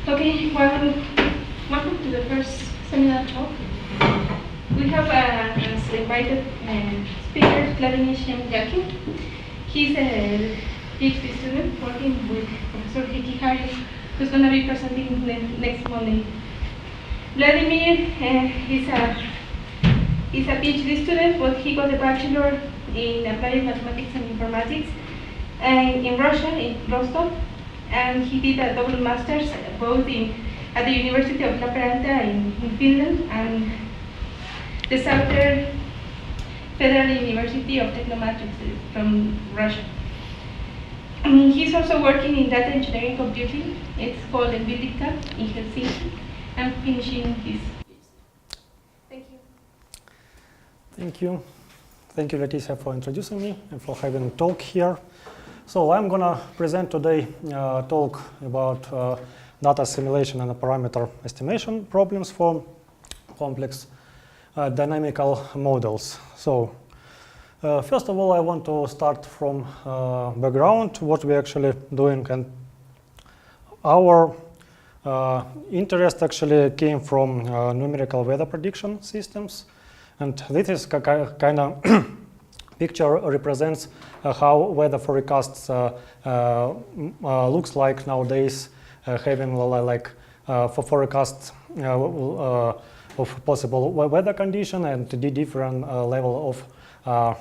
Okay, well, welcome to the first seminar talk. We have as invited speaker Vladimir Shemyakin. He's a PhD student working with Professor Heikki Harju, who's going to be presenting next Monday. Vladimir is a PhD student, but he got a bachelor in applied mathematics and informatics in Russia, in Rostov. And he did a double master's both at the University of Lappeenranta in Finland and the Southern Federal University of Technomatrics from Russia. He's also working in data engineering computing. It's called Epidemic in Helsinki. I'm finishing his. Thank you. Thank you. Thank you, Leticia, for introducing me and for having a talk here. So I'm going to present today a talk about data assimilation and parameter estimation problems for complex dynamical models. So first of all, I want to start from background, what we're actually doing. And our interest actually came from numerical weather prediction systems. And this is kind of picture represents how weather forecasts looks like nowadays, having like for forecasts of possible weather condition and the different level of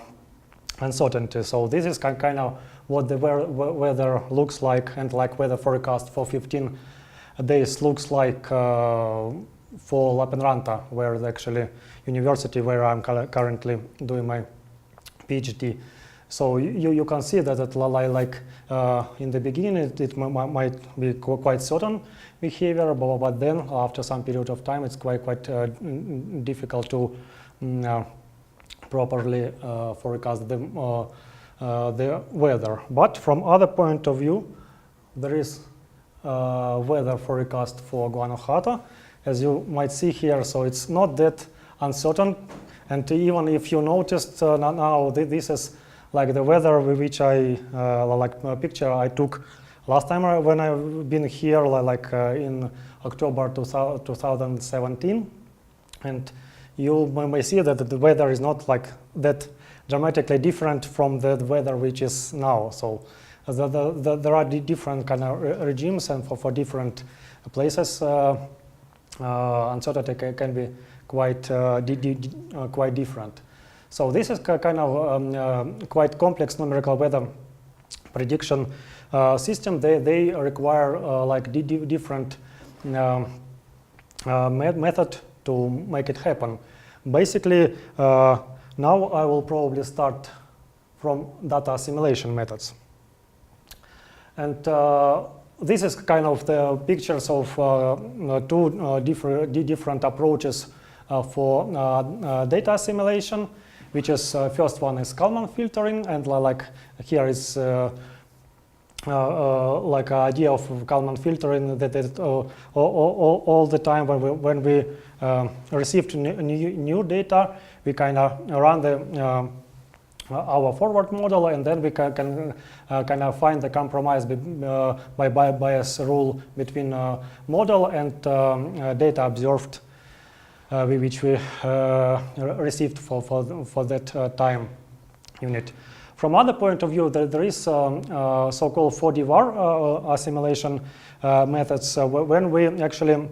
uncertainty. So this is kind of what the weather looks like, and like weather forecast for 15 days looks like for Lappeenranta, where the actually university where I'm currently doing my PhD. So you can see that in the beginning it might be quite certain behavior, but then after some period of time it's quite difficult to properly forecast the weather. But from other point of view, there is weather forecast for Guanajuato, as you might see here. So it's not that uncertain. And even if you noticed now, this is like the weather which I like a picture I took last time when I've been here, in October 2017, and you may see that the weather is not like that dramatically different from the weather which is now. So there are different kind of regimes, and for different places, uncertainty can be quite different. So this is kind of quite complex numerical weather prediction system. They require like different method to make it happen. Basically, now I will probably start from data assimilation methods. And this is kind of the pictures of two different approaches for data assimilation, which is first one is Kalman filtering, and like here is like an idea of Kalman filtering that all the time when we received new data, we kind of run the our forward model, and then we can kind of find the compromise by bias rule between model and data observed, which we received for that time unit. From other point of view, there is so-called 4D VAR assimilation methods when we actually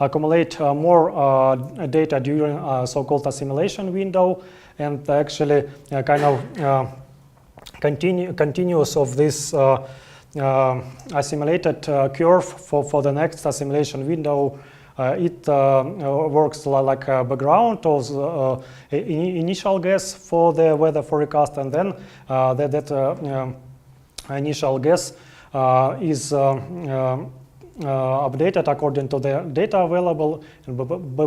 accumulate more data during a so-called assimilation window, and actually kind of continuous of this assimilated curve for the next assimilation window. It works like a background of initial guess for the weather forecast, and then that initial guess is updated according to the data available, and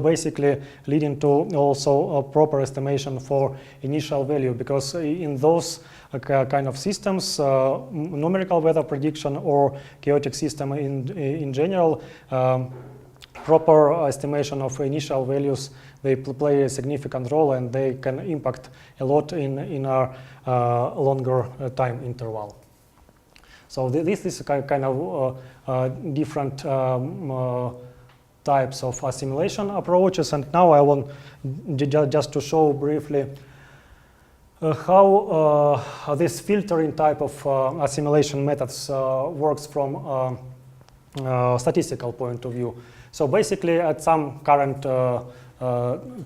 basically leading to also a proper estimation for initial value, because in those kind of systems, numerical weather prediction or chaotic system in general, proper estimation of initial values, they play a significant role, and they can impact a lot in a longer time interval. So this is kind of different types of assimilation approaches. And now I want just to show briefly how this filtering type of assimilation methods works from statistical point of view. So basically, at some current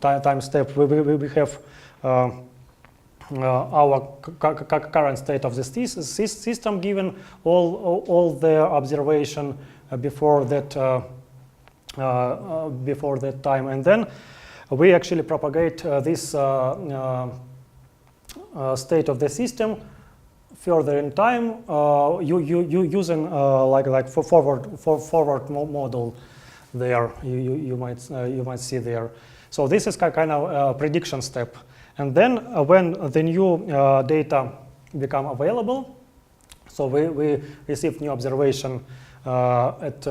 time step, we have our current state of the system given all the observation before that time, and then we actually propagate this state of the system further in time using like forward model there. You might see there. So this is kind of a prediction step. And then when the new data become available, so we receive new observation at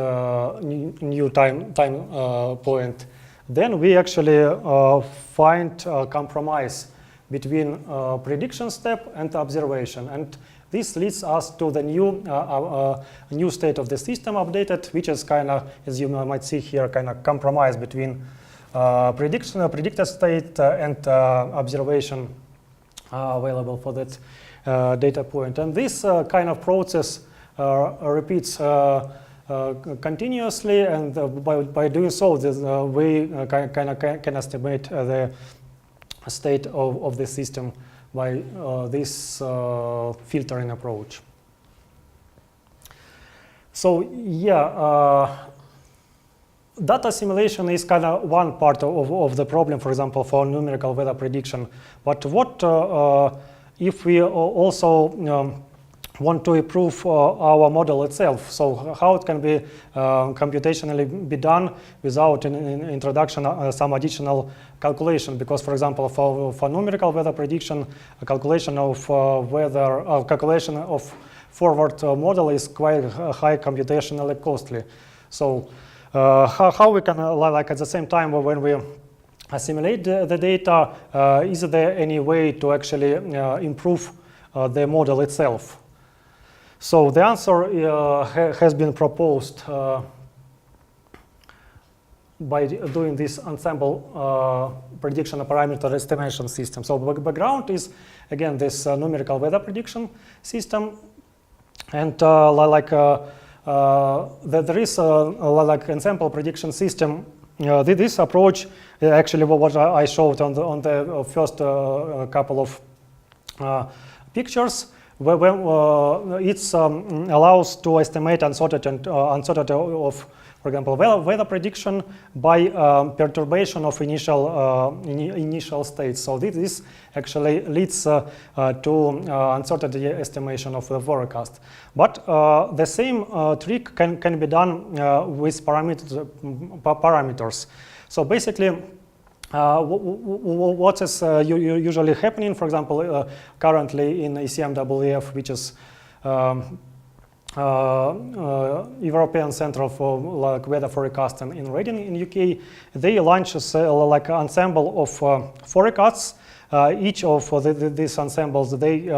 new time point, then we actually find a compromise between prediction step and observation. And this leads us to the new state of the system updated, which is kind of, as you might see here, kind of compromise between predicted state and observation available for that data point. And this kind of process repeats continuously, and by doing so, we can estimate the state of the system by this filtering approach. So yeah, data assimilation is kind of one part of the problem, for example, for numerical weather prediction. But what if we also want to improve our model itself? So how it can be computationally be done without an introduction some additional calculation? Because, for example, for numerical weather prediction, a calculation of calculation of forward model is quite high computationally costly. So how we can, like at the same time when we assimilate the data, is there any way to actually improve the model itself? So the answer has been proposed by doing this ensemble prediction parameter estimation system. So the background is, again, this numerical weather prediction system. And there is like ensemble prediction system. This approach, actually what I showed on the first couple of pictures, where it allows to estimate uncertainty of, for example, weather prediction by perturbation of initial states. So this actually leads to uncertainty estimation of the forecast. But the same trick can be done with parameters. So basically, what is usually happening, for example, currently in ECMWF, which is European Center for Weather Forecasting in Reading in UK, they launch like an ensemble of forecasts. Each of these ensembles, they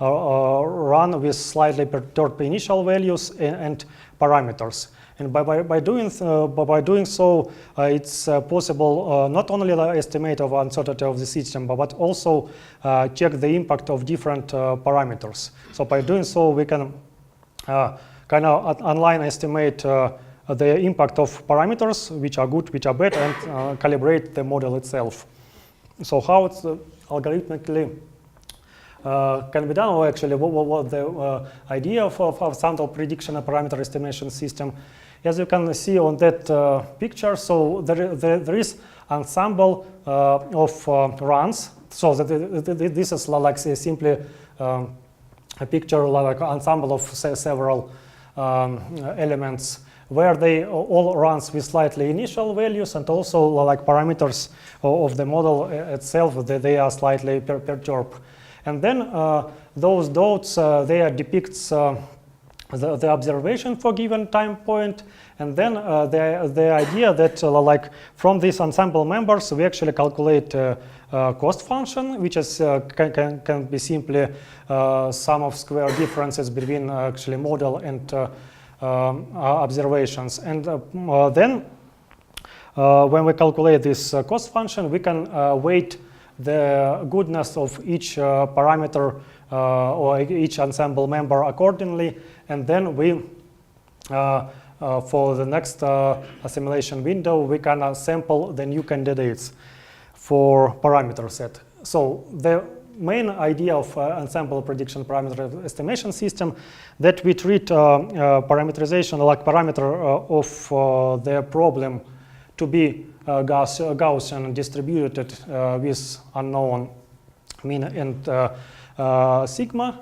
run with slightly perturbed initial values and parameters. And by doing so, it's possible not only the estimate of uncertainty of the system, but also check the impact of different parameters. So by doing so, we can kind of online estimate the impact of parameters, which are good, which are bad, and calibrate the model itself. So how it's algorithmically can be done, or actually what the idea of sample prediction and parameter estimation system. As you can see on that picture, so there is ensemble of runs. So this is like simply a picture like ensemble of several elements where they all runs with slightly initial values, and also like parameters of the model itself, they are slightly perturbed. And then those dots, they depicts the observation for given time point, and then the idea that like from these ensemble members we actually calculate cost function, which is can be simply sum of square differences between actually model and observations. And then when we calculate this cost function, we can weight the goodness of each parameter or each ensemble member accordingly, and then we for the next assimilation window we can sample the new candidates for parameter set. So the main idea of ensemble prediction parameter estimation system that we treat parameterization like parameter of the problem to be Gaussian distributed with unknown mean and sigma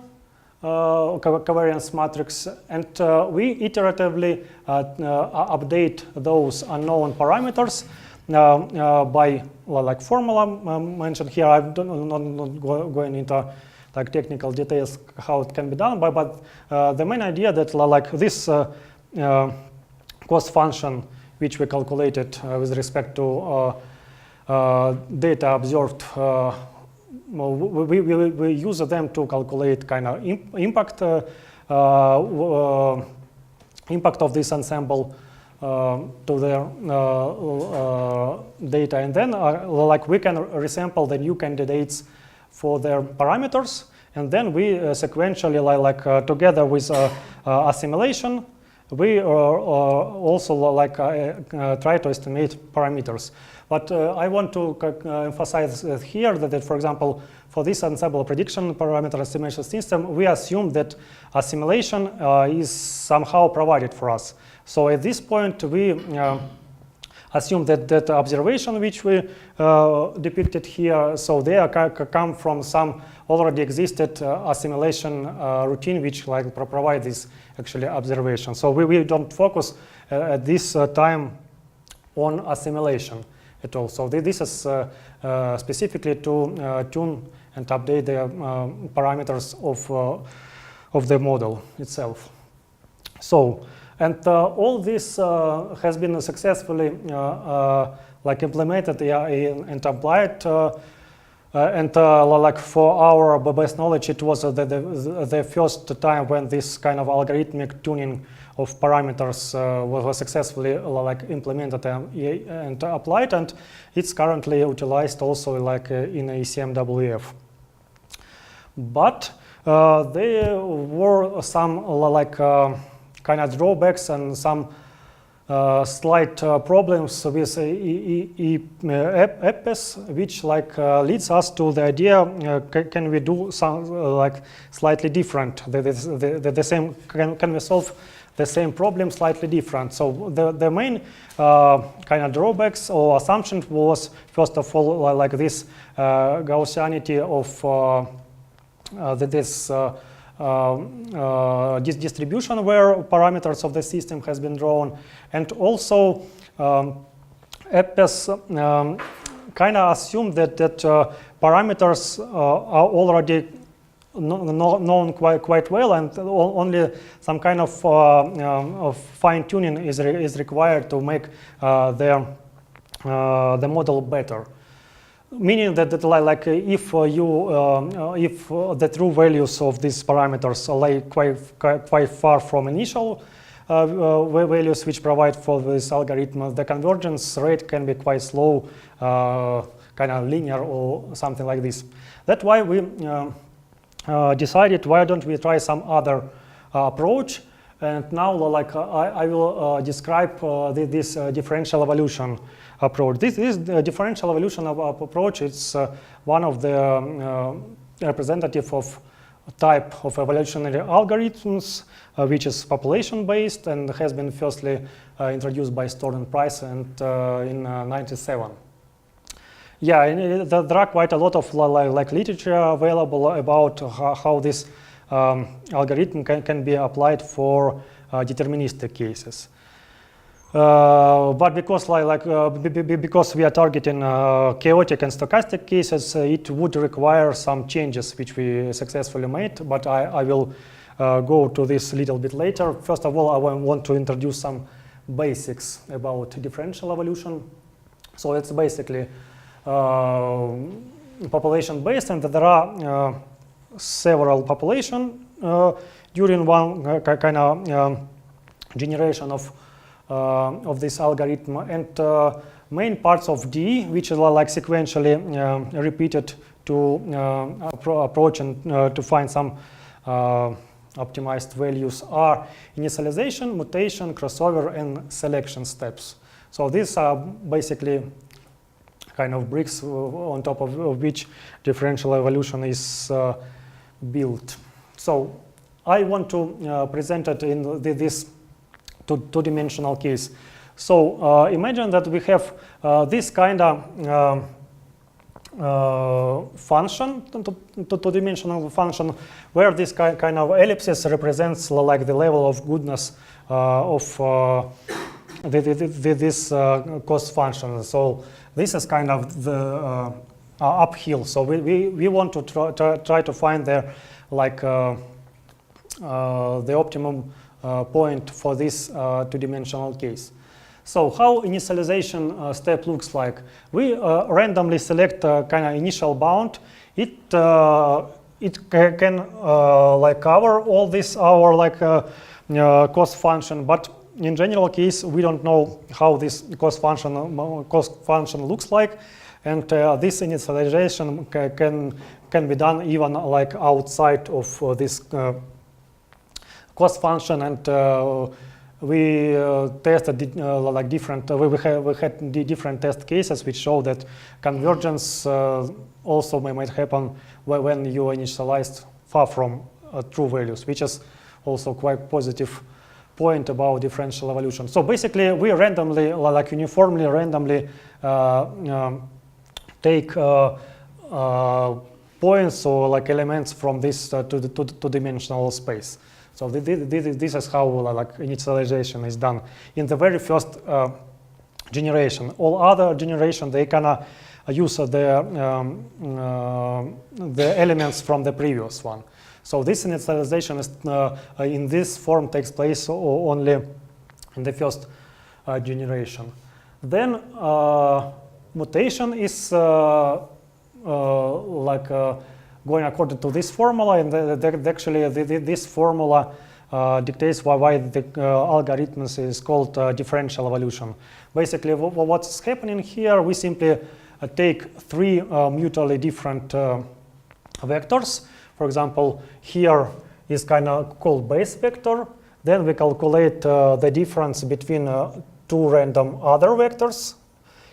covariance matrix, and we iteratively update those unknown parameters by like formula mentioned here. I'm not going into like technical details how it can be done, but the main idea that like this cost function which we calculated with respect to data observed, we use them to calculate kind of impact of this ensemble to their data, and then like we can resample the new candidates for their parameters, and then we sequentially like together with assimilation we also like try to estimate parameters. But I want to emphasize here that, for example, for this ensemble prediction parameter estimation system, we assume that assimilation is somehow provided for us. So at this point, we assume that that observation which we depicted here, so they come from some already existed assimilation routine which like provide this actually observation. So we don't focus at this time on assimilation at all. So this is specifically to tune and update the parameters of the model itself. So, and all this has been successfully like implemented and applied. And like for our best knowledge, it was the first time when this kind of algorithmic tuning of parameters was successfully like implemented and applied, and it's currently utilized also like in ECMWF. But there were some like kind of drawbacks and some slight problems with EPES, which like leads us to the idea: can we do some like slightly different? The same can we solve the same problem slightly different? So the main kind of drawbacks or assumption was, first of all, like this Gaussianity of this distribution where parameters of the system has been drawn, and also EPES kind of assumed that parameters are already known quite well, and only some kind of fine tuning is required to make the model better. Meaning that like if the true values of these parameters lie quite far from initial values which provide for this algorithm, the convergence rate can be quite slow, kind of linear or something like this. That's why we decided, why don't we try some other approach? And now, like I will describe this differential evolution approach. This is the differential evolution approach. It's one of the representative of type of evolutionary algorithms, which is population-based and has been firstly introduced by Storr and Price and in '97. Yeah, and there are quite a lot of like literature available about how this algorithm can be applied for deterministic cases. But because because we are targeting chaotic and stochastic cases, it would require some changes which we successfully made. But I will go to this a little bit later. First of all, I want to introduce some basics about differential evolution. So it's basically population-based, and there are several populations during one kind of generation of this algorithm, and main parts of D, which are like sequentially repeated to approach and to find some optimized values, are initialization, mutation, crossover, and selection steps. So these are basically kind of bricks on top of which differential evolution is built. So I want to present it in this two-dimensional case. So imagine that we have this kind of function, two-dimensional function, where this kind of ellipsis represents like the level of goodness of this cost function. So this is kind of the uphill. So we want to try to find the optimum point for this two-dimensional case. So how initialization step looks like? We randomly select kind of initial bound. It can cover all this our cost function, but in general case we don't know how this cost function looks like, and this initialization can be done even like outside of this cost function, and we tested like different. We had different test cases which show that convergence also might happen when you initialized far from true values, which is also quite positive point about differential evolution. So basically, we randomly, like uniformly, randomly take points or like elements from this two-dimensional space. So this is how like initialization is done in the very first generation. All other generation, they kind use the elements from the previous one. So this initialization is, in this form takes place only in the first generation. Then mutation is going according to this formula, and actually this formula dictates why the algorithms is called differential evolution. Basically, what's happening here, we simply take three mutually different vectors. For example, here is kind of called base vector. Then we calculate the difference between two random other vectors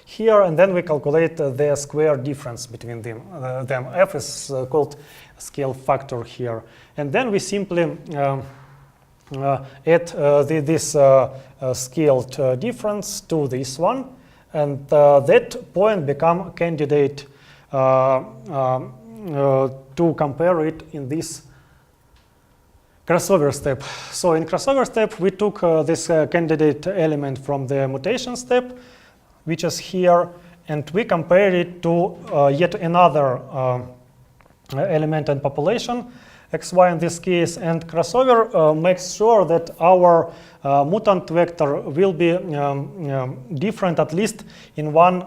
here, and then we calculate the square difference between them. F is called scale factor here. And then we simply add this scaled difference to this one, and that point become candidate to compare it in this crossover step. So in crossover step, we took this candidate element from the mutation step, which is here, and we compare it to yet another element and population, xy in this case, and crossover makes sure that our mutant vector will be different at least in one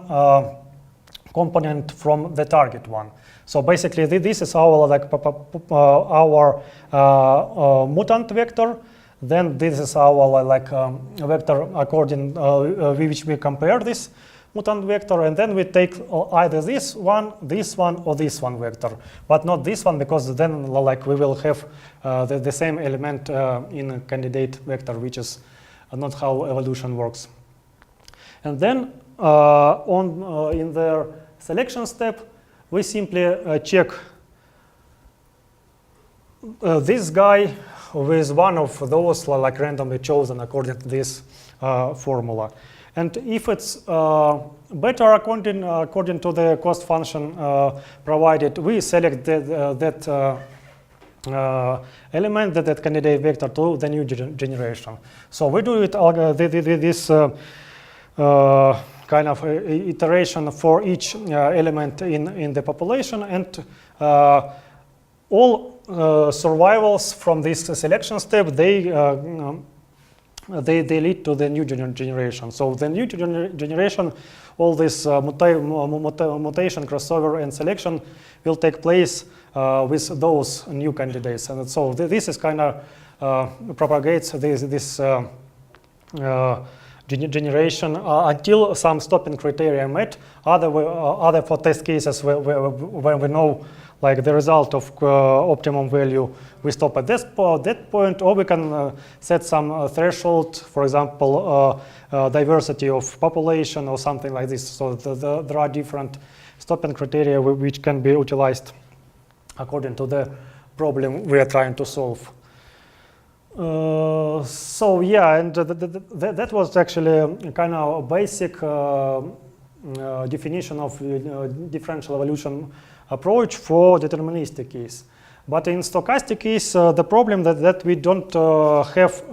component from the target one. So basically, this is our mutant vector. Then this is our vector according which we compare this mutant vector, and then we take either this one, or this one vector, but not this one, because then we will have the same element in a candidate vector, which is not how evolution works. And then in the selection step, we simply check this guy with one of those randomly chosen according to this formula. And if it's better according to the cost function provided, we select that element, that candidate vector, to the new generation. So we do it this kind of iteration for each element in the population, and all survivals from this selection step, they lead to the new generation. So the new generation, all this mutation, crossover, and selection will take place with those new candidates. And so this is kind of propagates this generation until some stopping criteria met. Other for test cases when we know like the result of optimum value, we stop at that point, or we can set some threshold, for example, diversity of population or something like this. So there are different stopping criteria which can be utilized according to the problem we are trying to solve. So yeah, and that was actually a kind of basic definition of differential evolution approach for deterministic case. But in stochastic case, the problem that we don't have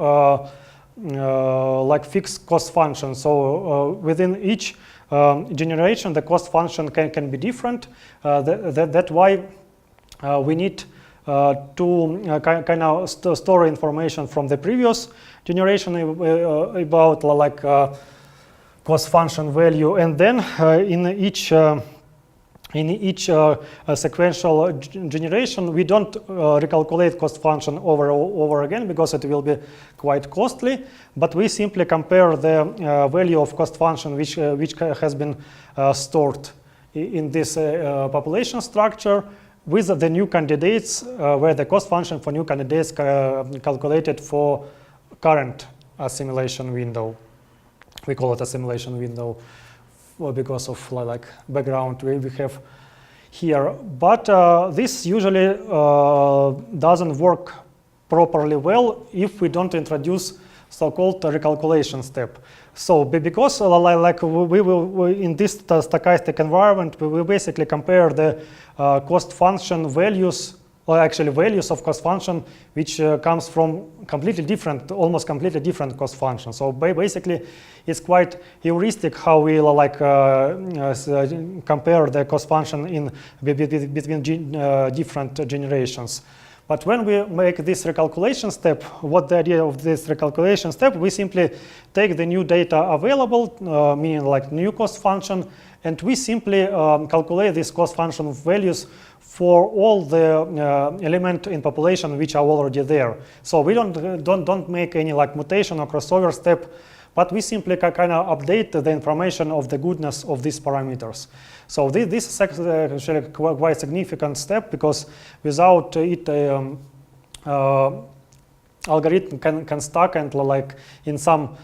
like fixed cost function. So within each generation, the cost function can be different. That's why we need to kind of store information from the previous generation about like cost function value, and then in each sequential generation, we don't recalculate cost function over again because it will be quite costly, but we simply compare the value of cost function which has been stored in this population structure with the new candidates, where the cost function for new candidates calculated for current assimilation window. We call it assimilation window because of like background we have here. But this usually doesn't work properly well if we don't introduce so-called recalculation step. So because like we will in this stochastic environment, we basically compare the cost function values, or actually values of cost function, which comes from completely different, almost completely different cost function. So basically, it's quite heuristic how we like compare the cost function in between different generations. But when we make this recalculation step, what the idea of this recalculation step, we simply take the new data available, meaning like new cost function, and we simply calculate these cost function values for all the element in population which are already there. So we don't make any like mutation or crossover step, but we simply kind of update the information of the goodness of these parameters. So this is actually quite significant step, because without it, algorithm can stuck and like in some.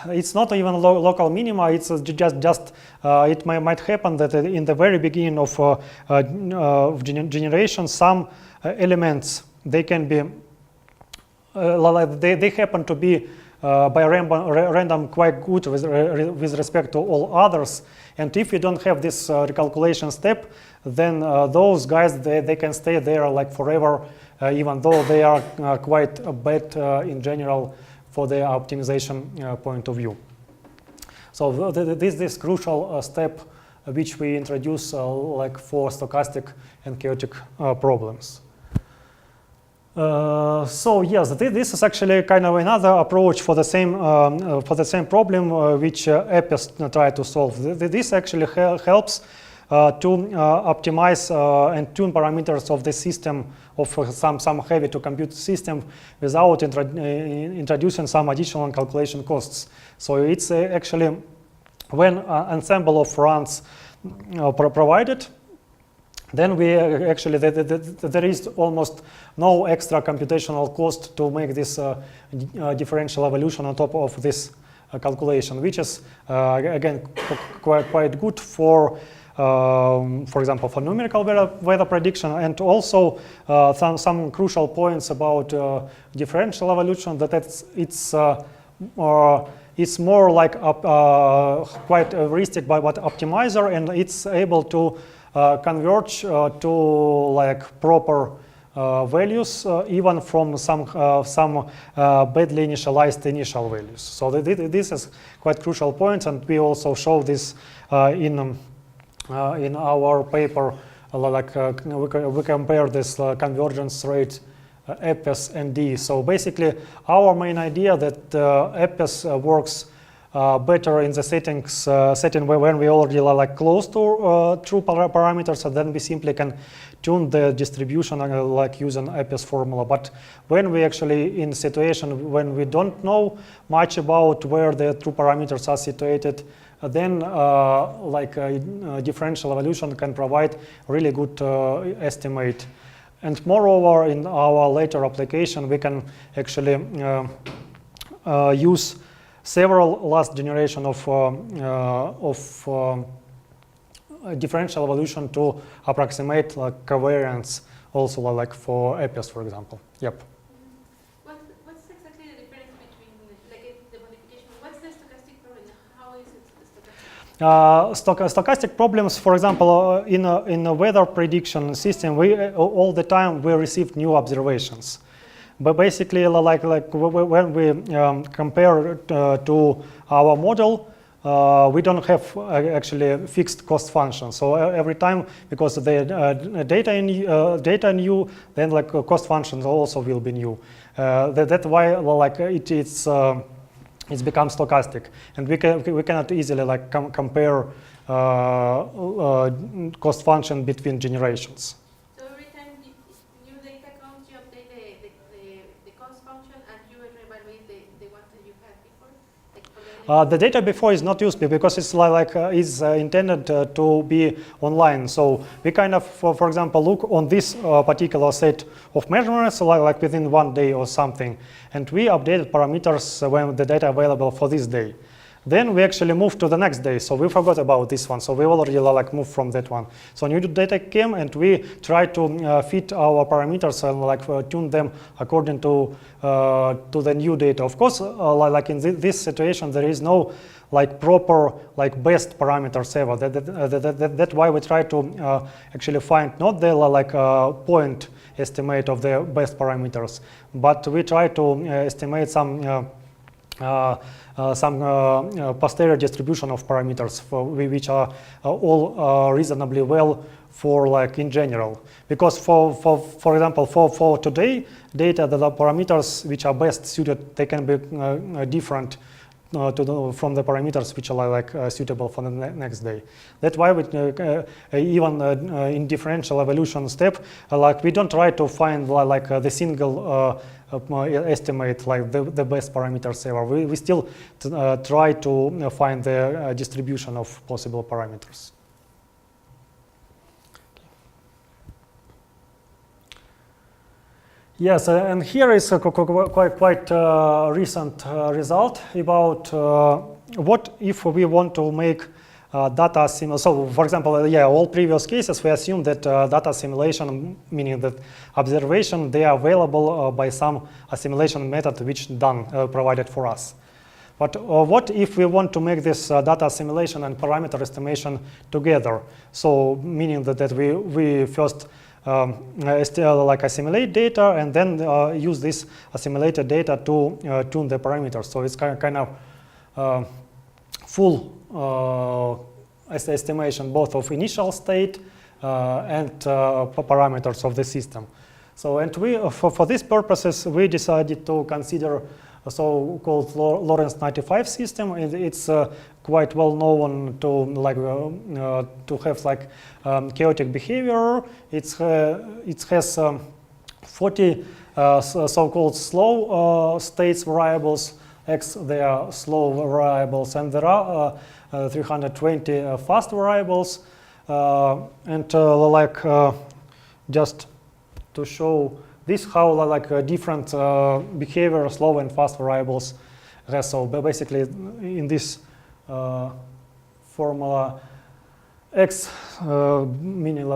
It's not even local minima. It's just it might happen that in the very beginning of generation, some elements they can be they happen to be by random quite good with respect to all others. And if you don't have this recalculation step, then those guys they can stay there like forever, even though they are quite bad in general for the optimization point of view. So this crucial step which we introduce like for stochastic and chaotic problems. So yes, this is actually kind of another approach for the same problem which EPIS tried to solve. This actually helps to optimize and tune parameters of the system of some heavy to compute system without introducing some additional calculation costs. So it's actually when ensemble of runs provided, then we actually there is almost no extra computational cost to make this differential evolution on top of this calculation, which is again quite good for example, for numerical weather prediction, and also some crucial points about differential evolution, that it's more like quite heuristic by what optimizer, and it's able to converge to like proper values even from some badly initialized initial values. So this is quite crucial point, and we also show this in our paper we compare this convergence rate EPES and D. So basically, our main idea that EPES works better in the setting when we already are close to true parameters, and then we simply can tune the distribution using EPES formula. But when we actually in a situation when we don't know much about where the true parameters are situated, then differential evolution can provide really good estimate. And moreover, in our later application, we can actually use several last generation of differential evolution to approximate covariance, also for EPES, for example. Yep. What's exactly the difference between the modification? What's the stochastic problem? How is it stochastic? Stochastic problems, for example, in a weather prediction system, all the time we receive new observations. But basically, when we compare to our model, we don't have actually fixed cost function. So every time, because the data new, then cost functions also will be new. That's why it's become stochastic, and we cannot easily compare cost function between generations. The data before is not used because it's is intended to be online. So we kind of, for example, look on this particular set of measurements within 1 day or something, and we updated parameters when the data available for this day. Then we actually moved to the next day, so we forgot about this one. So we already moved from that one. So new data came, and we tried to fit our parameters and tune them according to the new data. Of course, in this situation, there is no proper best parameters ever. That's why we try to actually find not the point estimate of the best parameters, but we try to estimate some posterior distribution of parameters which are all reasonably well for in general. Because for example, for today data, the parameters which are best suited, they can be different from the parameters which are suitable for the next day. That's why we, even in differential evolution step, we don't try to find the single estimate the best parameters ever. We still try to find the distribution of possible parameters. Yes, and here is a quite recent result about what if we want to make data assimilation. So, for example, all previous cases we assume that data assimilation, meaning that observation, they are available by some assimilation method which provided for us. But what if we want to make this data assimilation and parameter estimation together? So, meaning that we first assimilate data and then use this assimilated data to tune the parameters. So it's kind of full estimation both of initial state and parameters of the system. So, and for these purposes, we decided to consider a so-called Lorentz 95 system. It's quite well known to have chaotic behavior. It has 40 so-called slow states variables. X, they are slow variables, and there are 320 fast variables. And just to show this, how different behavior, slow and fast variables have. So basically, in this formula, X, meaning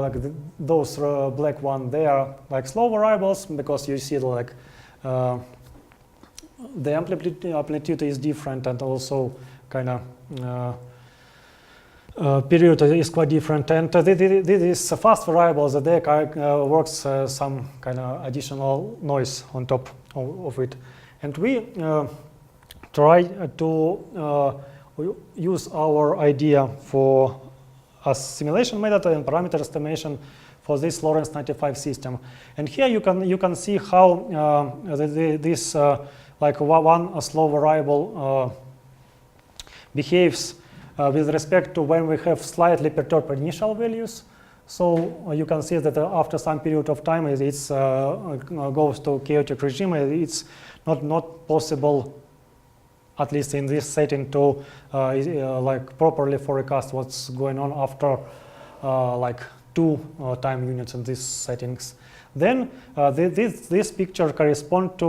those black one, they are slow variables because you see the amplitude is different, and also kind of period is quite different. And these fast variables, that they works some kind of additional noise on top of it. And we try to use our idea for assimilation method and parameter estimation for this Lorentz 95 system. And here you can see how this like one slow variable behaves with respect to when we have slightly perturbed initial values. So you can see that after some period of time, it goes to chaotic regime. It's not possible, at least in this setting, to like properly forecast what's going on after like 2 time units in these settings. Then this picture corresponds to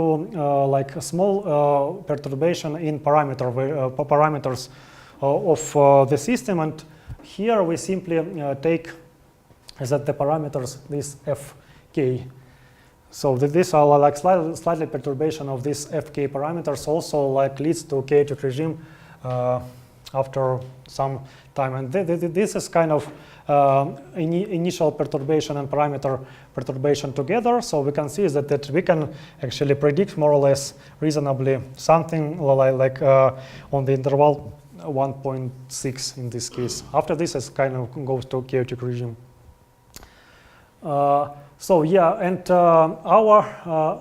like a small perturbation in parameters of the system, and here we simply take that the parameters this fk. So these are like slightly perturbation of these fk parameters also like leads to chaotic regime after some time, and this is kind of initial perturbation and parameter perturbation together. So we can see that we can actually predict more or less reasonably something like on the interval 1.6 in this case. After this, it kind of goes to chaotic regime. So yeah, and our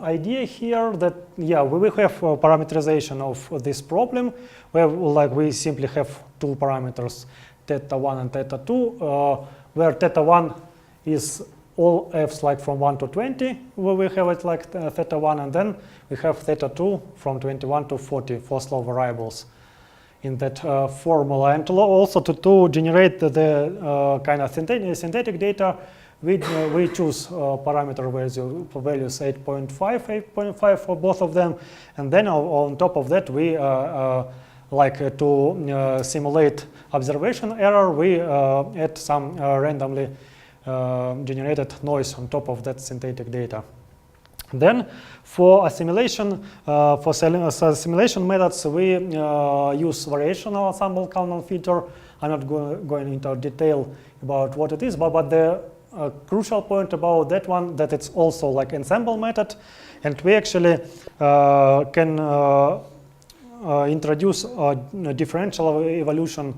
idea here that we will have parameterization of this problem where like we simply have 2 parameters, theta 1 and theta 2, where theta 1 is all f's like from 1 to 20, where we have it like theta 1, and then we have theta 2 from 21 to 40 for slow variables in that formula. And also to generate the kind of synthetic data, we choose parameter values 8.5 for both of them, and then on top of that we like to simulate observation error, we add some randomly generated noise on top of that synthetic data. Then for assimilation, assimilation methods, we use variational ensemble Kalman filter. I'm not going into detail about what it is, but the crucial point about that one that it's also like ensemble method, and we actually can introduce a differential evolution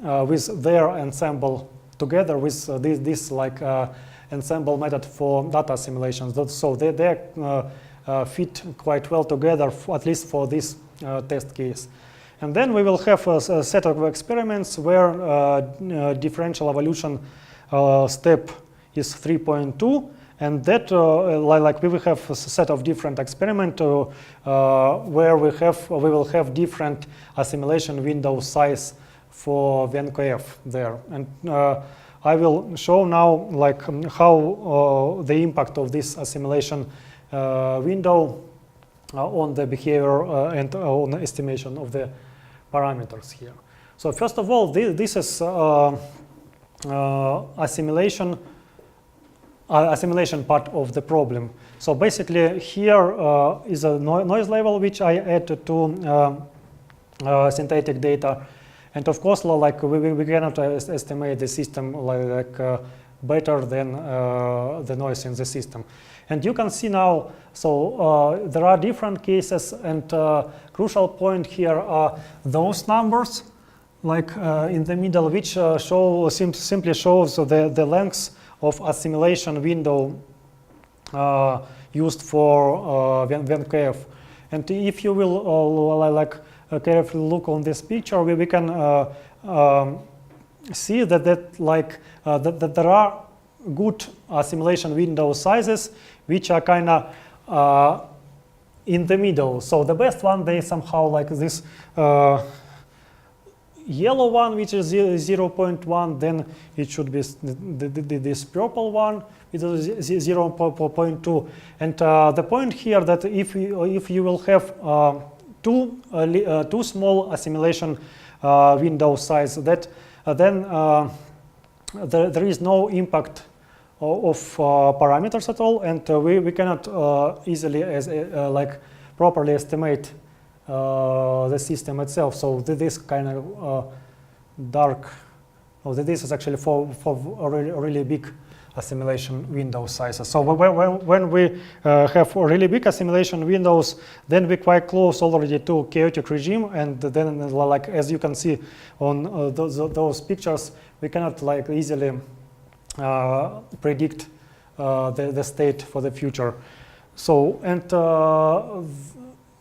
with their ensemble together with this like ensemble method for data assimilations. So they fit quite well together, at least for this test case. And then we will have a set of experiments where differential evolution step is 3.2, and that like we will have a set of different experiments where we will have different assimilation window size for VNKF there. And I will show now like how the impact of this assimilation window on the behavior and on the estimation of the parameters here. So first of all, this is assimilation part of the problem. So basically here is a noise level which I add to synthetic data, and of course like we cannot estimate the system like better than the noise in the system. And you can see now, so there are different cases, and crucial point here are those numbers like in the middle, which simply shows the lengths of assimilation window used for VNKF. And if you will like carefully look on this picture, we can see that there are good assimilation window sizes which are kind of in the middle. So the best one, they somehow like this yellow one, which is 0.1, then it should be this purple one, it is 0.2. And the point here that if you will have too small assimilation window size, that then there is no impact of parameters at all, and we cannot easily like properly estimate the system itself. So this kind of dark, this is actually for a really big assimilation window sizes. So when we have really big assimilation windows, then we're quite close already to chaotic regime, and then like as you can see on those pictures, we cannot like easily predict the state for the future. So and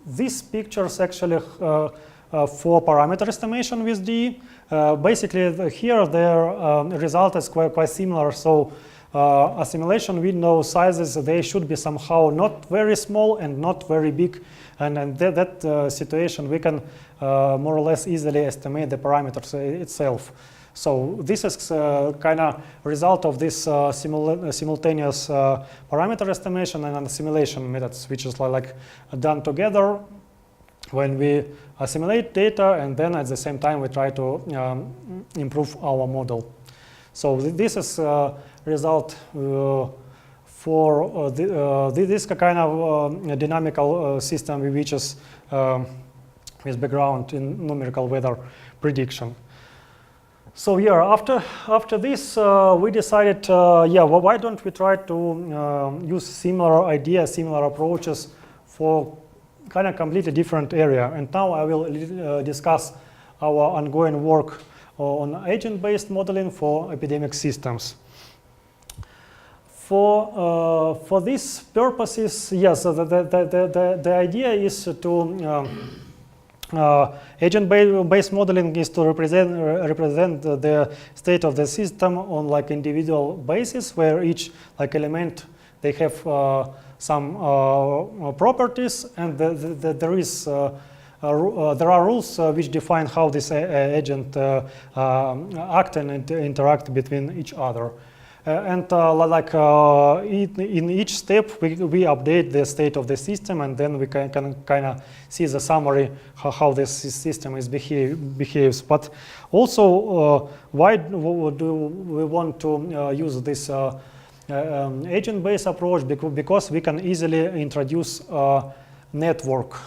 these pictures actually for parameter estimation with D. Basically, here their result is quite similar. So assimilation window sizes, they should be somehow not very small and not very big. And that situation, we can more or less easily estimate the parameters itself. So this is kind of result of this simultaneous parameter estimation and assimilation methods, which is like done together when we assimilate data, and then at the same time we try to improve our model. So this is result for this kind of dynamical system, which is with background in numerical weather prediction. So yeah, after this, we decided, yeah, well, why don't we try to use similar ideas, similar approaches for kind of completely different area. And now I will discuss our ongoing work on agent-based modeling for epidemic systems. For these purposes, yes, the idea is to agent-based modeling is to represent the state of the system on like individual basis, where each like element they have some properties, and there are rules which define how this agent act and interact between each other. In each step, we update the state of the system, and then we can kind of see the summary how this system is behaves. But also, why do we want to use this agent-based approach? Because we can easily introduce a network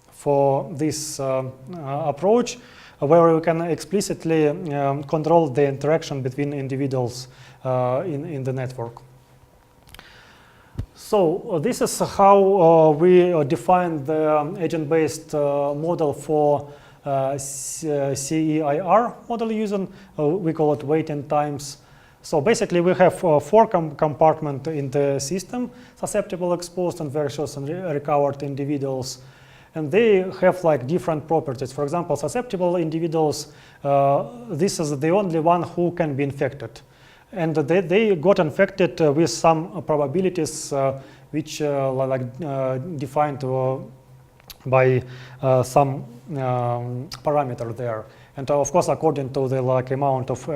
for this approach, where we can explicitly control the interaction between individuals in the network. So this is how we define the agent-based model for SEIR model using, we call it waiting times. So basically we have 4 compartments in the system: susceptible, exposed, infectious, and recovered individuals. And they have like different properties. For example, susceptible individuals, this is the only one who can be infected. And they got infected with some probabilities which defined by some parameter there. And of course, according to the amount of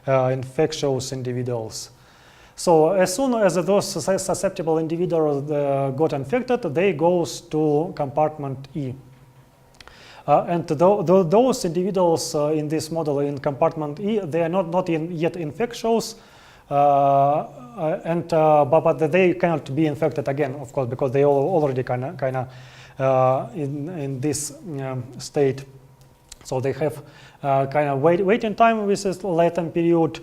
infectious individuals. So as soon as those susceptible individuals got infected, they goes to compartment E. And those individuals in this model in compartment E, they are not yet infectious, but they cannot be infected again, of course, because they are already kind of in this state. So they have kind of waiting time with this latent period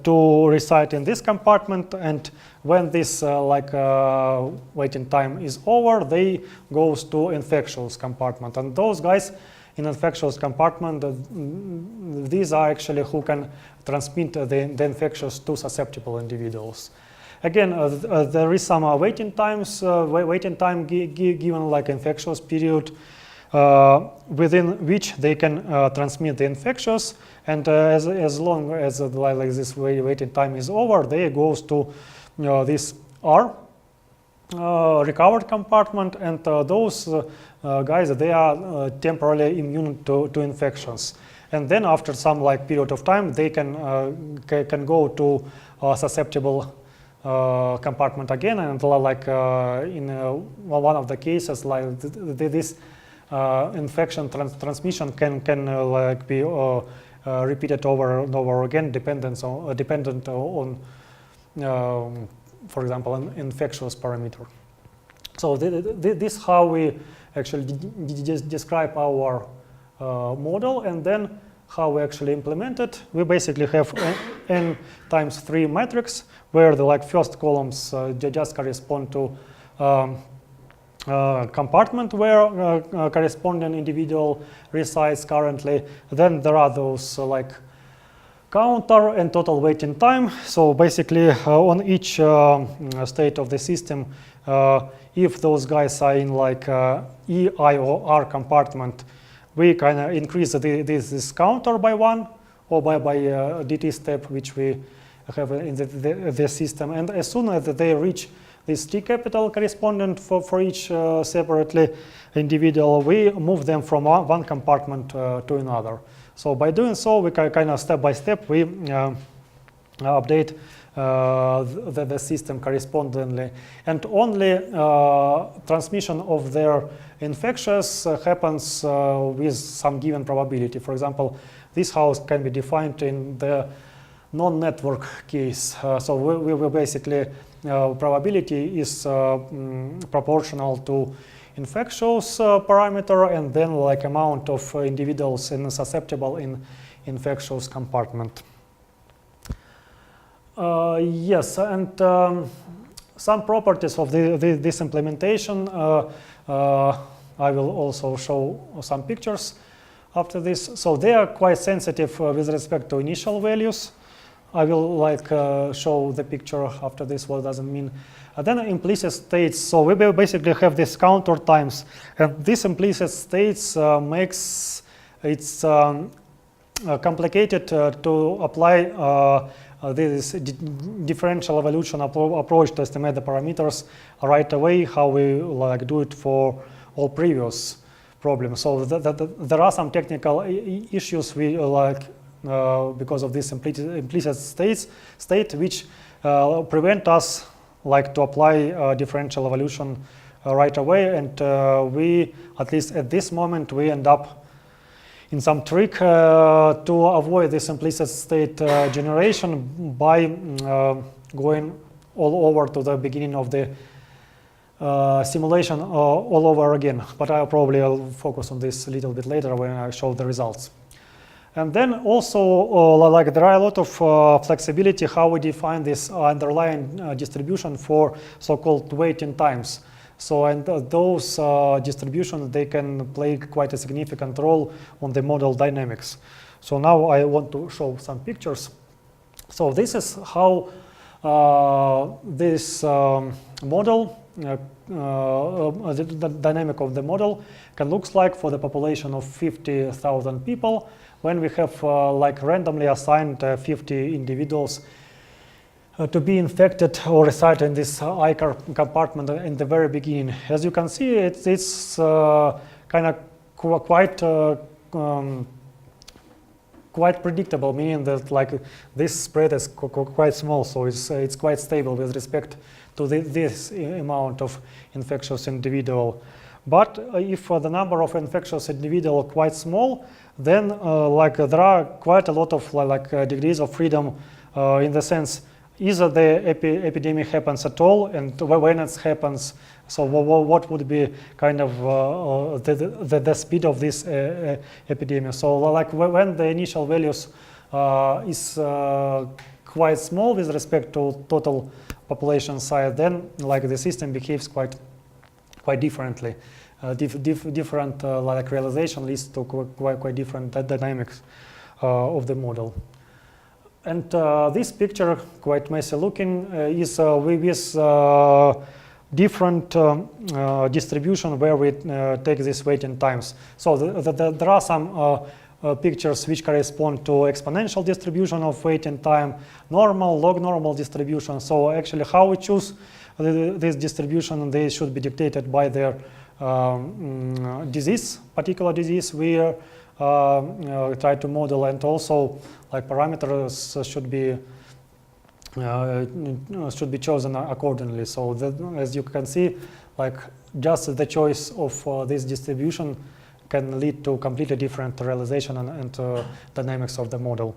to reside in this compartment, and when this waiting time is over, they goes to infectious compartment. And those guys in infectious compartment, these are actually who can transmit the infectious to susceptible individuals. Again, there is some waiting times, waiting time given like infectious period, within which they can transmit the infectious, and as long as this waiting time is over, they goes to this R recovered compartment, and those guys, they are temporarily immune to infections. And then after some period of time, they can go to susceptible compartment again, and in one of the cases, this infection transmission can be repeated over and over again, dependent on for example, an infectious parameter. So this is how we actually describe our model, and then how we actually implement it. We basically have n times 3 matrix, where the first columns just correspond to compartment where corresponding individual resides currently. Then there are those counter and total waiting time. So basically on each state of the system, if those guys are in E, I, or R compartment, we kind of increase this counter by 1 or by dt step, which we have in the system. And as soon as they reach this T capital correspondent for each separately individual, we move them from one compartment to another. So by doing so, we kind of step by step, we update the system correspondingly. And only transmission of their infectious happens with some given probability. For example, this house can be defined in the non-network case. So we will basically, probability is proportional to infectious parameter and then amount of individuals susceptible in infectious compartment. Yes, and some properties of this implementation, I will also show some pictures after this. So they are quite sensitive with respect to initial values. I will show the picture after this, what does it mean. Then implicit states, so we basically have this counter times, and this implicit states makes it complicated to apply this differential evolution approach to estimate the parameters right away, how we do it for all previous problems. So there are some technical issues we because of this implicit state which prevent us to apply differential evolution right away, and we, at least at this moment, we end up in some trick to avoid this implicit state generation by going all over to the beginning of the simulation all over again. But I'll probably focus on this a little bit later when I show the results. And then also, there are a lot of flexibility how we define this underlying distribution for so-called waiting times. So, and those distributions, they can play quite a significant role on the model dynamics. So now I want to show some pictures. So this is how this model, the dynamic of the model can look like for the population of 50,000 people, when we have randomly assigned 50 individuals to be infected or reside in this I compartment in the very beginning. As you can see, it's kind of quite predictable, meaning that this spread is quite small, so it's quite stable with respect to this amount of infectious individual. But if the number of infectious individual quite small, then there are quite a lot of degrees of freedom in the sense either the epidemic happens at all, and when it happens, so what would be kind of the speed of this epidemic. So when the initial values is quite small with respect to total population size, then the system behaves quite differently. Different realization leads to quite different dynamics of the model. And this picture, quite messy looking, is with different distribution where we take these waiting times. So there are some pictures which correspond to exponential distribution of waiting time, normal, log normal distribution. So actually how we choose this distribution, they should be dictated by their disease, particular disease we try to model, and also parameters should be chosen accordingly. So as you can see, just the choice of this distribution can lead to completely different realization and dynamics of the model.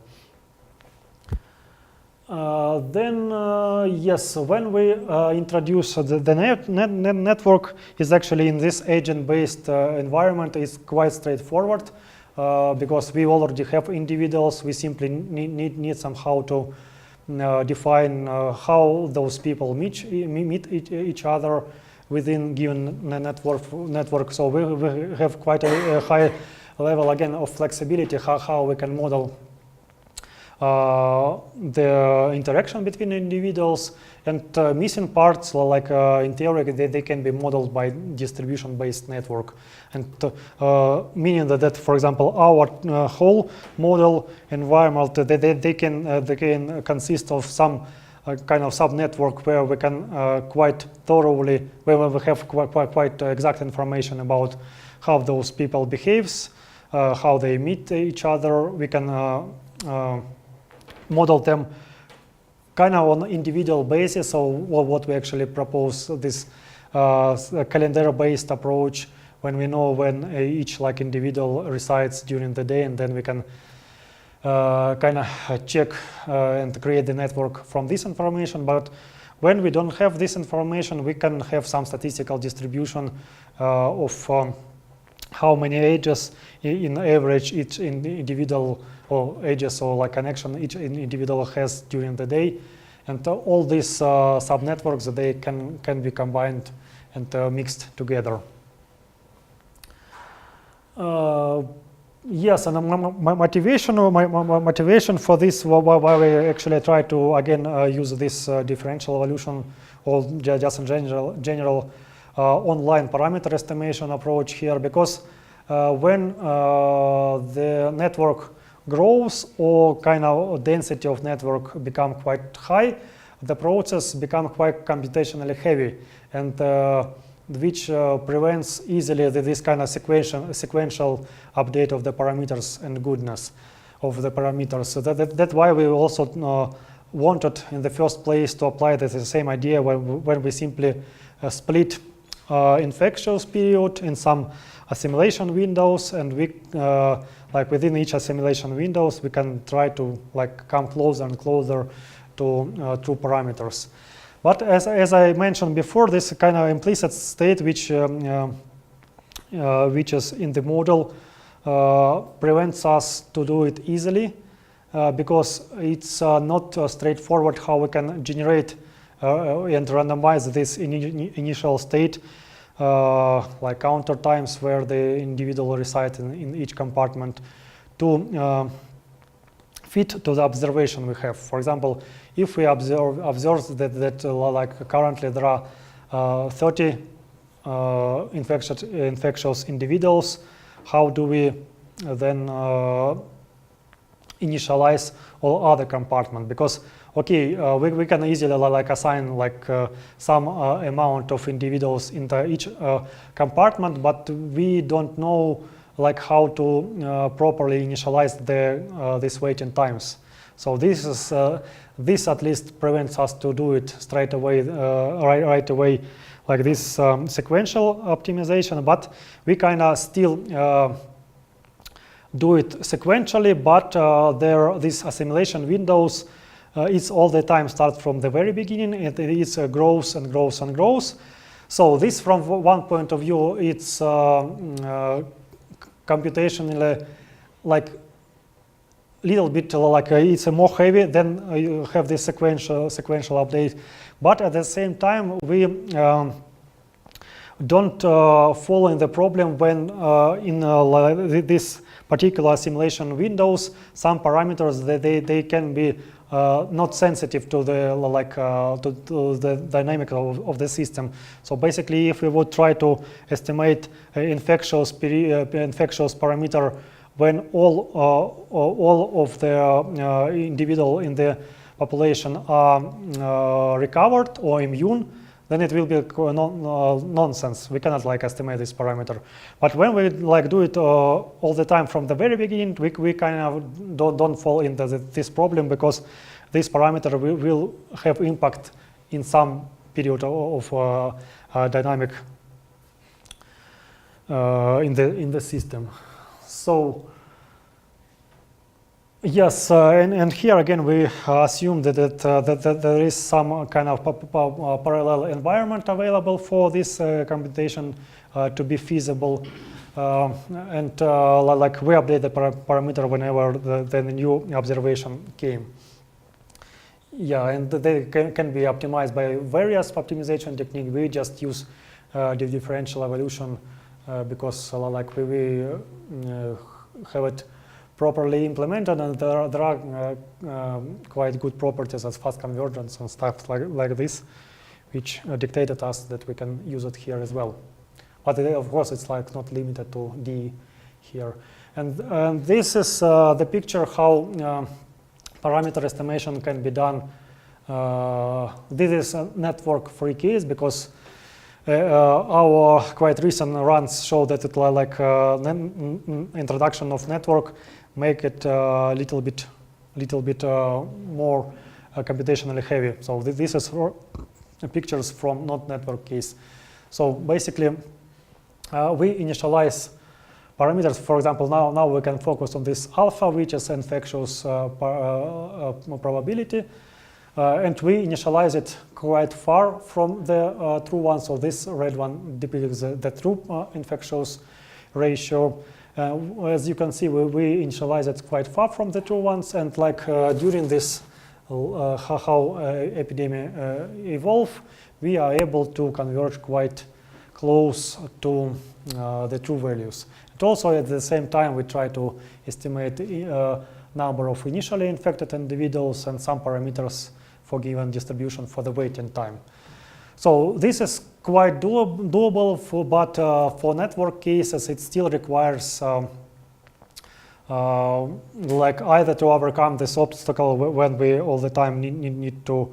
Yes, when we introduce the network is actually in this agent-based environment is quite straightforward. because we already have individuals. We simply need somehow to define how those people meet each other within given network. So we have quite a high level again of flexibility how we can model the interaction between individuals, and missing parts like in theory they can be modeled by distribution-based network, and meaning that for example our whole model environment they can consist of some kind of subnetwork where we can quite thoroughly, where we have quite exact information about how those people behaves, how they meet each other. We can model them kind of on individual basis. So what we actually propose, this calendar-based approach, when we know when each like individual resides during the day, and then we can kind of check and create the network from this information. But when we don't have this information, we can have some statistical distribution of how many ages in average each individual or ages or like connection each individual has during the day, and all these subnetworks they can be combined and mixed together. Yes, and my motivation for this, why we actually try to again use this differential evolution or just in general online parameter estimation approach here, because when the network grows or kind of density of network become quite high, the process become quite computationally heavy, and which prevents easily this kind of sequential update of the parameters and goodness of the parameters. So that's why we also wanted in the first place to apply the same idea when we simply split infectious period in some assimilation windows, and we like within each assimilation windows we can try to like come closer and closer to true parameters. But as I mentioned before, this kind of implicit state which is in the model prevents us to do it easily because it's not straightforward how we can generate and randomize this initial state like counter times where the individual resides in each compartment to fit to the observation we have. For example, if we observe that like currently there are 30 infectious individuals, how do we then initialize all other compartments? Because okay, we can easily like assign like some amount of individuals into each compartment, but we don't know like how to properly initialize these waiting times. So this is this at least prevents us to do it straight away, right away, like this sequential optimization. But we kind of still do it sequentially, but these assimilation windows, it's all the time start from the very beginning, and it grows and grows and grows. So this, from one point of view, it's computationally like little bit like it's more heavy, then you have this sequential update. But at the same time, we don't fall in the problem when in this particular assimilation windows, some parameters they can be not sensitive to the to the dynamic of the system. So basically, if we would try to estimate infectious parameter when all of the individual in the population are recovered or immune, then it will be nonsense. We cannot like estimate this parameter. But when we like do it all the time from the very beginning, we kind of don't fall into this problem, because this parameter will have impact in some period of dynamic in the system. So yes, and here again we assume that there is some kind of parallel environment available for this computation to be feasible. and like we update the parameter whenever the new observation came. Yeah, and they can be optimized by various optimization techniques. We just use the differential evolution because like we have it properly implemented, and there are quite good properties as fast convergence and stuff like this, which dictated us that we can use it here as well. But of course, it's like not limited to D here. And this is the picture how parameter estimation can be done. This is a network-free case because our quite recent runs show that it like introduction of network make it little bit more computationally heavy. So this is pictures from not network case. So basically, we initialize parameters. For example, now we can focus on this alpha, which is infectious probability, and we initialize it quite far from the true one. So this red one depicts the true infectious ratio. As you can see, we initialize it quite far from the true ones, and like during this how epidemic evolve, we are able to converge quite close to the true values. And also at the same time, we try to estimate number of initially infected individuals and some parameters for given distribution for the waiting time. So this is quite doable, but for network cases, it still requires like either to overcome this obstacle when we all the time need to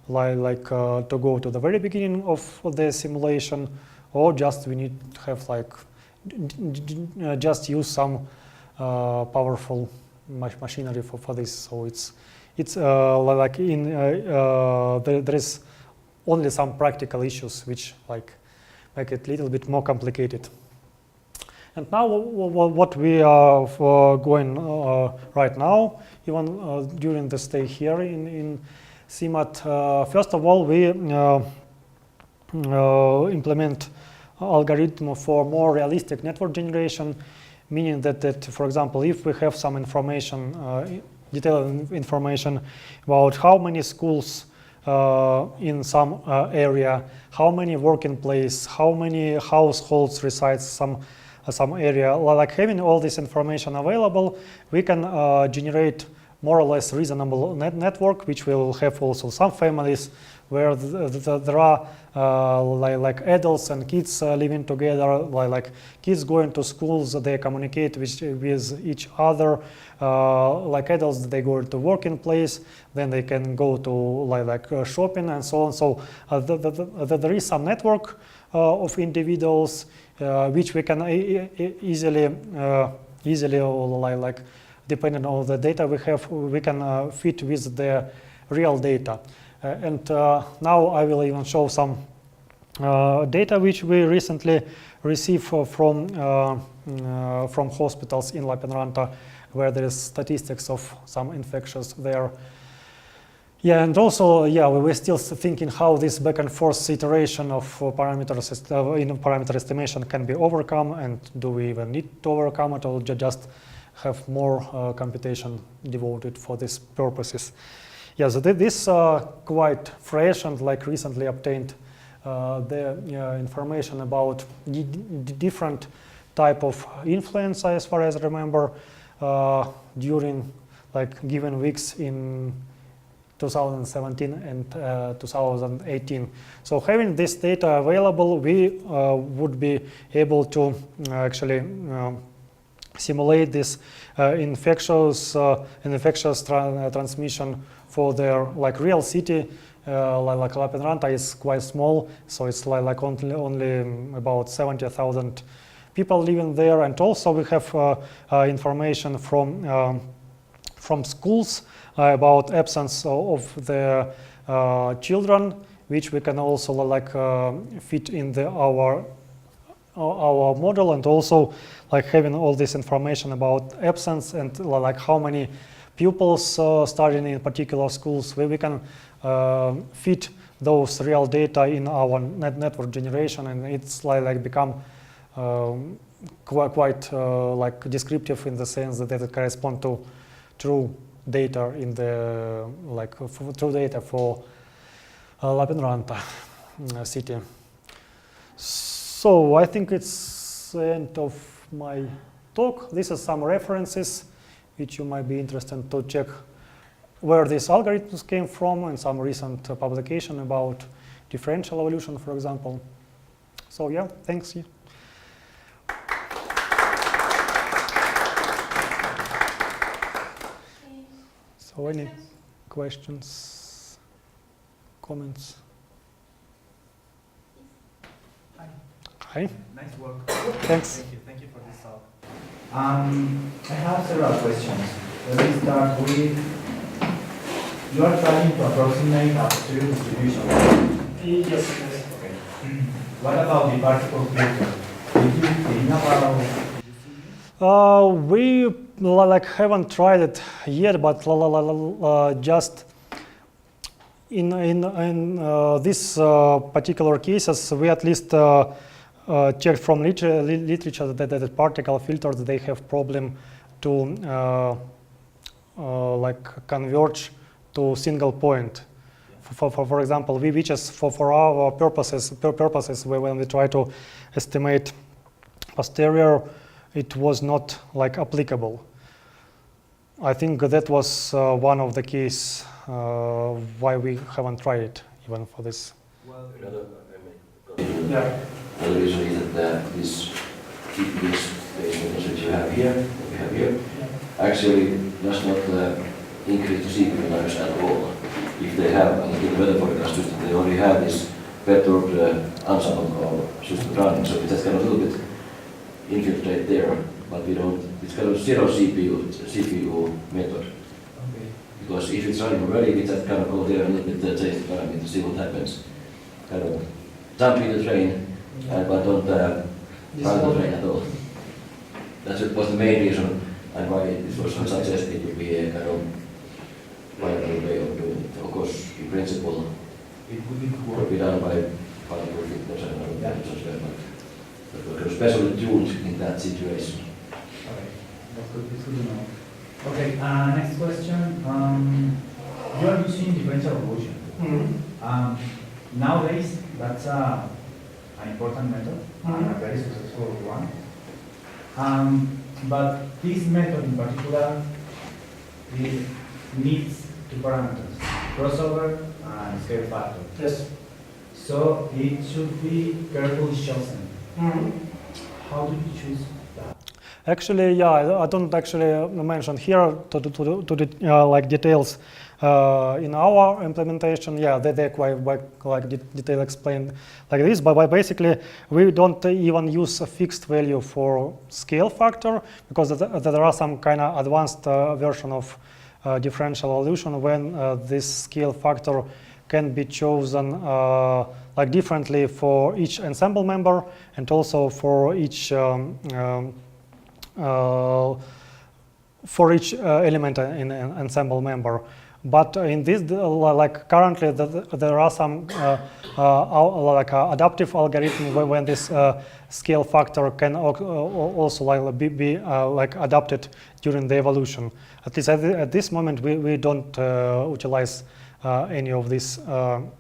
to go to the very beginning of the simulation, or just we need to have like just use some powerful machinery for this. So it's like in there is only some practical issues which like make it a little bit more complicated. And now what we are going right now, even during the stay here in CIMAT, first of all, we implement algorithm for more realistic network generation, meaning that for example, if we have some information, detailed information about how many schools in some area, how many working places, how many households reside some area, like having all this information available, we can generate more or less reasonable network, which will have also some families where there are like adults and kids living together, like kids going to schools, they communicate with each other, like adults, they go to working place, then they can go to like shopping and so on. So there is some network of individuals which we can easily like depending on the data we have, we can fit with the real data. And now I will even show some data which we recently received from hospitals in Lappeenranta, where there is statistics of some infections there. Yeah, and also, yeah, we're still thinking how this back and forth iteration of parameters in parameter estimation can be overcome, and do we even need to overcome it, or just have more computation devoted for these purposes. Yeah, so this quite fresh and like recently obtained the information about the different type of influence, as far as I remember, during like given weeks in 2017 and 2018. So having this data available, we would be able to actually simulate this infectious transmission for their like real city. Like Lappeenranta is quite small, so it's like only about 70,000 people living there. And also we have information from schools about absence of the children, which we can also like fit in our model, and also like having all this information about absence and like how many pupils studying in particular schools, where we can fit those real data in our network generation, and it's like become quite like descriptive in the sense that it corresponds to true data in the true data for Lappeenranta city. So I think it's the end of my talk. This is some references which you might be interested to check where these algorithms came from, and some recent publication about differential evolution, for example. So yeah, thanks. So any questions, comments? Hi. Nice work. Thanks. Thank you for this talk. I have several questions. Let me start with, you are trying to approximate a posterior distribution. Yes. Okay. What about the particle filter? Did you think about? We haven't tried it yet, but just in this particular cases, we at least checked from literature that the particle filters, they have problem to converge to single point. For example, which is for our purposes when we try to estimate posterior, it was not applicable. I think that was one of the case why we haven't tried it even for this. Well, another reason is that this GPS-based methods that you have here, actually does not increase the CPU numbers at all. If they have in the weather forecast system, they already have this perturbed ensemble system running, so it's kind of a little bit infiltrate there, but we don't. It's kind of zero CPU method. Okay. Because if it's running already, we just kind of go there a little bit, change the parameter to see what happens. Kind of jump in the train, but don't run the train at all. That was the main reason, and why it was suggested it would be a kind of viable way of doing it. Of course, in principle, It would be done by particle filters and other methods as well, but we're especially tuned in that situation. Okay, that's good. It's good to know. Okay, next question. You are using differential evolution. Mm-hmm. Nowadays, that's an important method, and a very successful one. But this method in particular, it needs two parameters, crossover and scale factor. Yes. So it should be carefully chosen. Mm-hmm. How do you choose that? Actually, yeah, I don't actually mention here to the details in our implementation. Yeah, they're quite detail explained like this. But basically, we don't even use a fixed value for scale factor, because there are some kind of advanced version of differential evolution when this scale factor can be chosen differently for each ensemble member and also for each element in an ensemble member. But in this, currently, there are some adaptive algorithm when this scale factor can also be adapted during the evolution. At least at this moment, we don't utilize any of this. Don't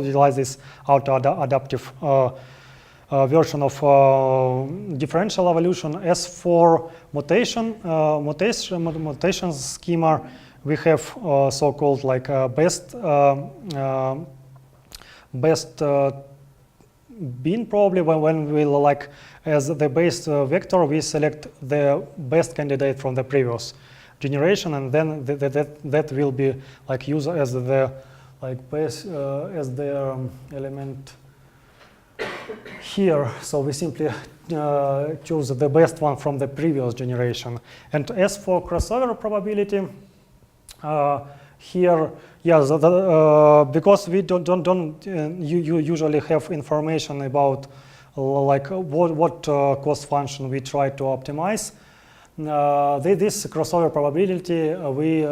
utilize this auto-adaptive version of differential evolution. As for mutation schema, we have so-called best bin, probably when we as the base vector, we select the best candidate from the previous generation, and then that will be used as the base as the element here. So we simply choose the best one from the previous generation. And as for crossover probability, here, yes, because we don't usually have information about what cost function we try to optimize. This crossover probability we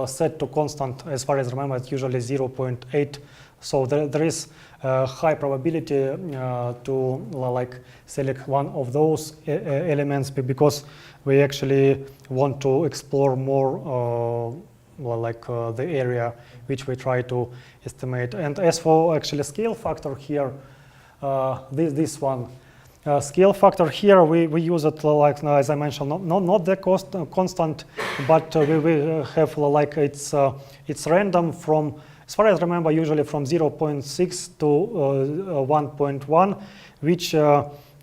set to constant. As far as I remember, it's usually 0.8 So there is a high probability to like select one of those elements because we actually want to explore more the area which we try to estimate. And as for actually scale factor here, this one. Scale factor here, we use it like, as I mentioned, not the constant, but we have like it's random from, as far as I remember, usually from 0.6 to 1.1, which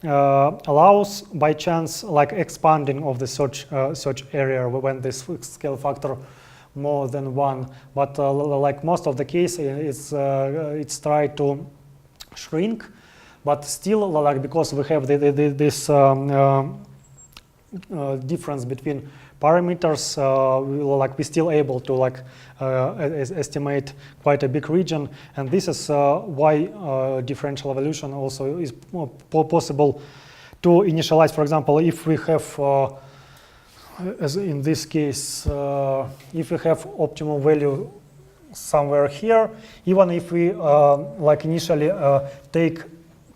allows by chance like expanding of the search area when this scale factor more than 1. But like most of the case, it's tried to shrink. But still, like because we have this difference between parameters, we're still able to estimate quite a big region, and this is why differential evolution also is possible to initialize. For example, if we have, as in this case, if we have optimal value somewhere here, even if we initially take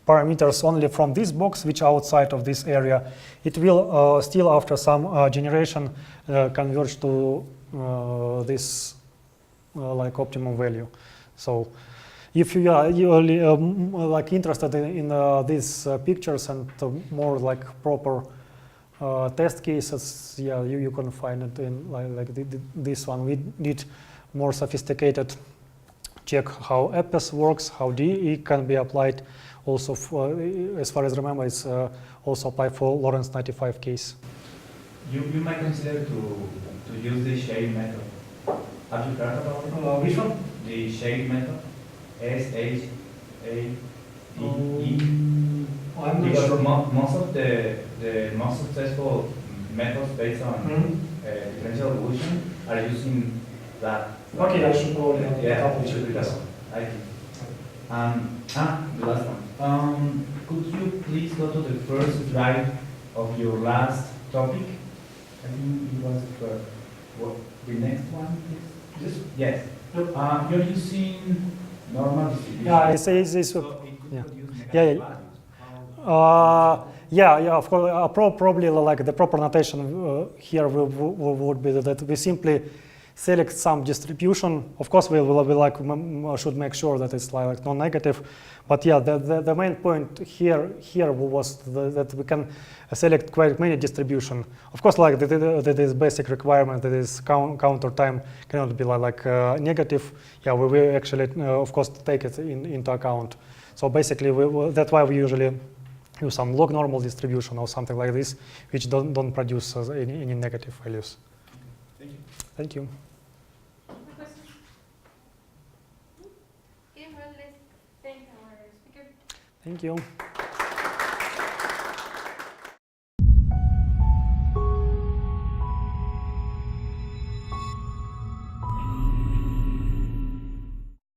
parameters only from this box, which are outside of this area, it will still, after some generation, converge to this optimum value. So, if you are interested in these pictures and more proper test cases, yeah, you can find it in this one. We did more sophisticated check how EPES works, how DE can be applied. Also, as far as I remember, it's also applied for Lorentz 95 case. You might consider to use the shade method. Have you heard about it? Which one? The shade method. S-H-A-D-E. I'm not Because sure. most of the most successful methods based on differential evolution are using that. Okay, I should go and Yeah, it should be that one. I think. The last one. Could you please go to the first slide of your last topic? I think it was the next one, please. Yes. You're using normal distribution. Yeah, it says this. So it could Yeah. produce Yeah, negative yeah. values. Yeah, of course. Probably the proper notation here would be that we simply select some distribution. Of course, we will should make sure that it's non-negative. But yeah, the main point here was that we can select quite many distribution. Of course, this basic requirement that is counter time cannot be negative. Yeah, we actually of course take it into account. So basically, that's why we usually use some log normal distribution or something like this, which don't produce any negative values. Thank you. Thank you. Okay, well, let's thank our speaker. Thank you.